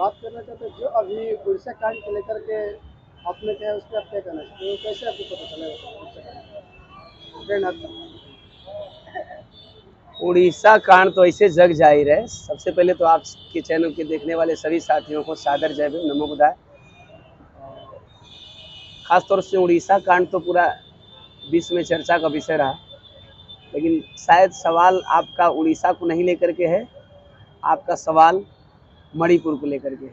बात करना चाहते हैं जो अभी उड़ीसा कांड को लेकर के आपने क्या है उस पर आप क्या कहना चाहते हो? कैसे आपको पता चला उड़ीसा कांड ट्रेन हादसा? उड़ीसा कांड तो ऐसे जग जाहिर है। सबसे पहले तो आपके चैनल के देखने वाले सभी साथियों को सादर जय भीम, नमो बुद्धाय। खासतौर से उड़ीसा कांड तो पूरा विश्व में चर्चा का विषय रहा, लेकिन शायद सवाल आपका उड़ीसा को नहीं लेकर के है, आपका सवाल मणिपुर को लेकर के है।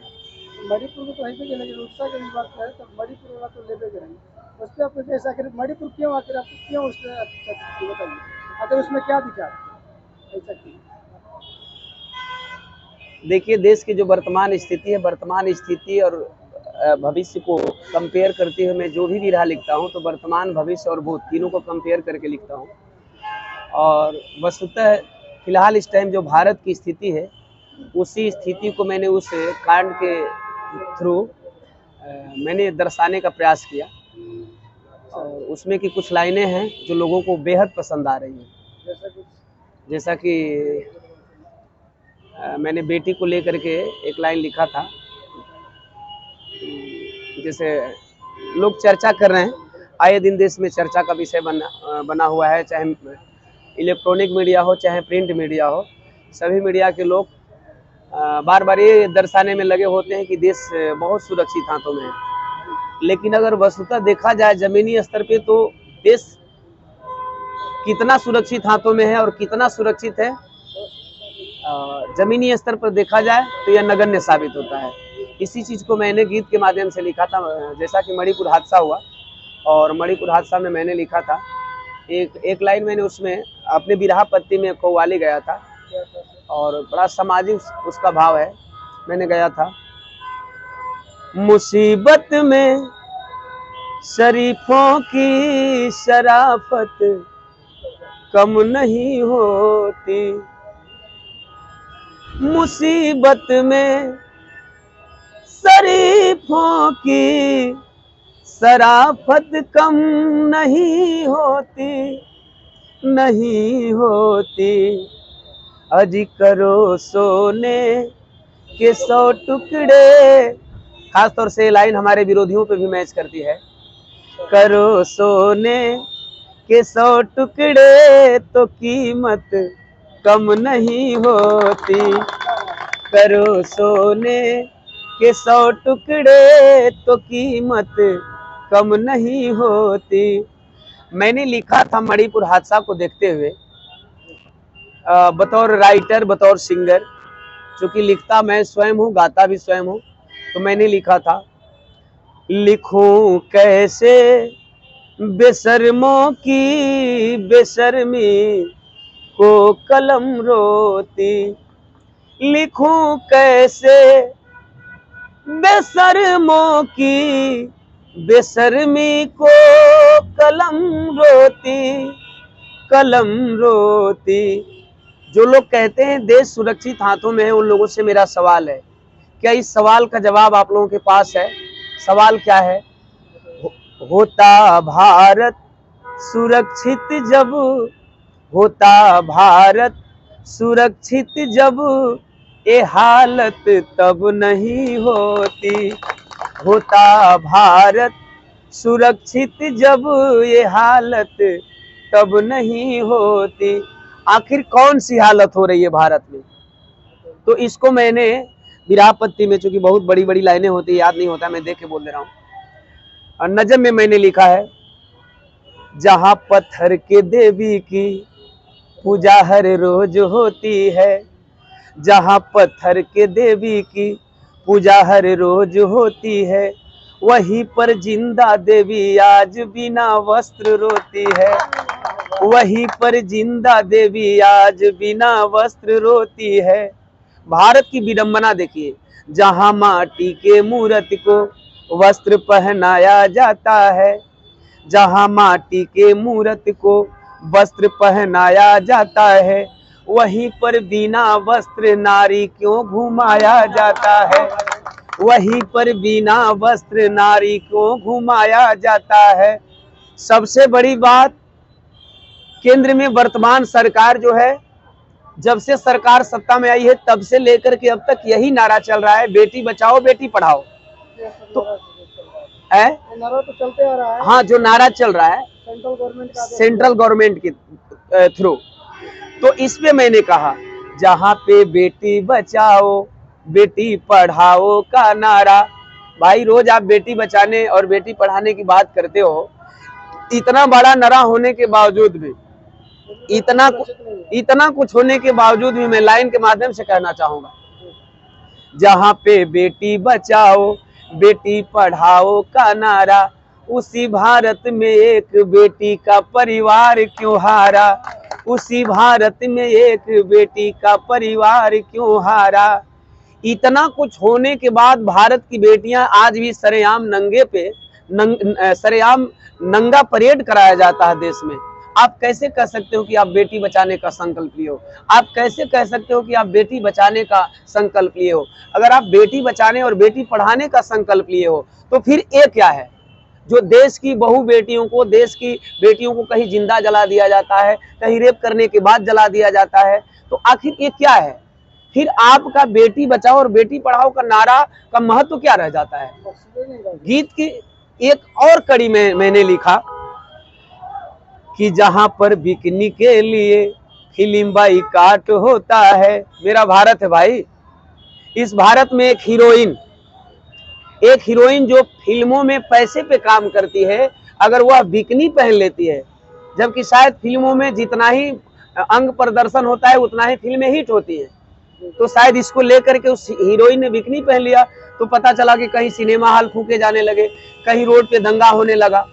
मणिपुर को तो है कि लेकिन उड़ीसा की भी बात करें तो मणिपुर वाला तो लेते करेंगे उस पर आपको कैसा करें? मणिपुर क्यों आखिर आपको क्यों उस पर बताइए, आखिर उसमें क्या दिखा ऐसा क्यों? देखिए, देश की जो वर्तमान स्थिति है, वर्तमान स्थिति और भविष्य को कंपेयर करते हुए मैं जो भी राह लिखता हूँ तो वर्तमान, भविष्य और भूत तीनों को कंपेयर करके लिखता हूँ। और वस्तुतः फिलहाल इस टाइम जो भारत की स्थिति है, उसी स्थिति को मैंने उस कांड के थ्रू मैंने दर्शाने का प्रयास किया। और उसमें की कुछ लाइनें हैं जो लोगों को बेहद पसंद आ रही हैं। जैसा कि मैंने बेटी को लेकर के एक लाइन लिखा था। जैसे लोग चर्चा कर रहे हैं, आए दिन देश में चर्चा का विषय बना हुआ है, चाहे इलेक्ट्रॉनिक मीडिया हो चाहे प्रिंट मीडिया हो, सभी मीडिया के लोग बार बार ये दर्शाने में लगे होते हैं कि देश बहुत सुरक्षित हाथों में है। लेकिन अगर वस्तुतः देखा जाए जमीनी स्तर पे तो देश कितना सुरक्षित हाथों में है और कितना सुरक्षित है, जमीनी स्तर पर देखा जाए तो यह नगण्य साबित होता है। इसी चीज़ को मैंने गीत के माध्यम से लिखा था। जैसा कि मणिपुर हादसा हुआ और मणिपुर हादसा में मैंने लिखा था एक लाइन, मैंने उसमें अपने बिरहा पत्ती में कव्वाली गया था और बड़ा सामाजिक उसका भाव है। मैंने गया था, मुसीबत में शरीफों की शराफत कम नहीं होती, मुसीबत में शरीफों की शराफत कम नहीं होती, नहीं होती। अजी करो सोने के 100 टुकड़े, खासतौर से ये लाइन हमारे विरोधियों पे भी मैच करती है। करो सोने के 100 टुकड़े तो कीमत कम नहीं होती, करो सोने के 100 टुकड़े तो कीमत कम नहीं होती। मैंने लिखा था मणिपुर हादसा को देखते हुए, बतौर राइटर, बतौर सिंगर, चूँकि लिखता मैं स्वयं हूँ, गाता भी स्वयं हूँ, तो मैंने लिखा था, लिखूं कैसे बेशर्मों की बेशर्मी को कलम रोती, लिखूं कैसे बेशर्मों की बेशर्मी को कलम रोती, कलम रोती। जो लोग कहते हैं देश सुरक्षित हाथों में है, उन लोगों से मेरा सवाल है, क्या इस सवाल का जवाब आप लोगों के पास है? सवाल क्या है? होता भारत सुरक्षित जब, होता भारत सुरक्षित जब ये हालत तब नहीं होती, होता भारत सुरक्षित जब ये हालत तब नहीं होती। आखिर कौन सी हालत हो रही है भारत में? तो इसको मैंने विरापत्ति में, चूंकि बहुत बड़ी बड़ी लाइनें होती है, याद नहीं होता, मैं देख के बोल दे रहा हूँ। और नजम में मैंने लिखा है, जहां पत्थर के देवी की पूजा हर रोज होती है, जहां पत्थर के देवी की पूजा हर रोज होती है, वहीं पर जिंदा देवी आज बिना वस्त्र रोती है, वहीं पर जिंदा देवी आज बिना वस्त्र रोती है। भारत की विडंबना देखिए, जहां माटी के मूर्ति को वस्त्र पहनाया जाता है, जहां माटी के मूर्ति को वस्त्र पहनाया जाता है, वहीं पर बिना वस्त्र नारी क्यों घुमाया जाता है, वहीं पर बिना वस्त्र नारी क्यों घुमाया जाता है। सबसे बड़ी बात, केंद्र में वर्तमान सरकार जो है जब से सरकार सत्ता में आई है तब से लेकर के अब तक यही नारा चल रहा है, बेटी बचाओ बेटी पढ़ाओ। तो है नारा तो चलते आ रहा है। हाँ, जो नारा चल रहा है सेंट्रल गवर्नमेंट का के थ्रू। तो इस पे मैंने कहा जहाँ पे बेटी बचाओ बेटी पढ़ाओ का नारा, भाई रोज आप बेटी बचाने और बेटी पढ़ाने की बात करते हो, इतना बड़ा नारा होने के बावजूद भी, इतना कुछ होने के बावजूद भी मैं लाइन के माध्यम से कहना चाहूंगा, जहाँ पे बेटी बचाओ बेटी पढ़ाओ का नारा, उसी भारत में एक बेटी का परिवार क्यों हारा, उसी भारत में एक बेटी का परिवार क्यों हारा। इतना कुछ होने के बाद भारत की बेटियां आज भी सरेआम नंगे पे सरेआम नंगा परेड कराया जाता है देश में। आप कैसे कह सकते हो कि आप बेटी बचाने का संकल्प लिए हो? आप कैसे कह सकते हो कि आप बेटी बचाने का संकल्प लिए हो? अगर आप बेटी बचाने और बेटी पढ़ाने का संकल्प लिए हो तो फिर ये क्या है जो देश की बहु बेटियों को, देश की बेटियों को कहीं जिंदा जला दिया जाता है, कहीं रेप करने के बाद जला दिया जाता है, तो आखिर ये क्या है? फिर आपका बेटी बचाओ और बेटी पढ़ाओ का नारा का महत्व क्या रह जाता है? गीत की एक और कड़ी में मैंने लिखा कि जहां पर बिकनी के लिए फिल्म बाई काट होता है, मेरा भारत है भाई, इस भारत में एक हीरोइन जो फिल्मों में पैसे पे काम करती है, अगर वह बिकनी पहन लेती है, जबकि शायद फिल्मों में जितना ही अंग प्रदर्शन होता है उतना ही फिल्में हिट होती हैं, तो शायद इसको लेकर के उस हीरोइन ने बिकनी पहन लिया तो पता चला कि कहीं सिनेमा हॉल फूके जाने लगे, कहीं रोड पे दंगा होने लगा।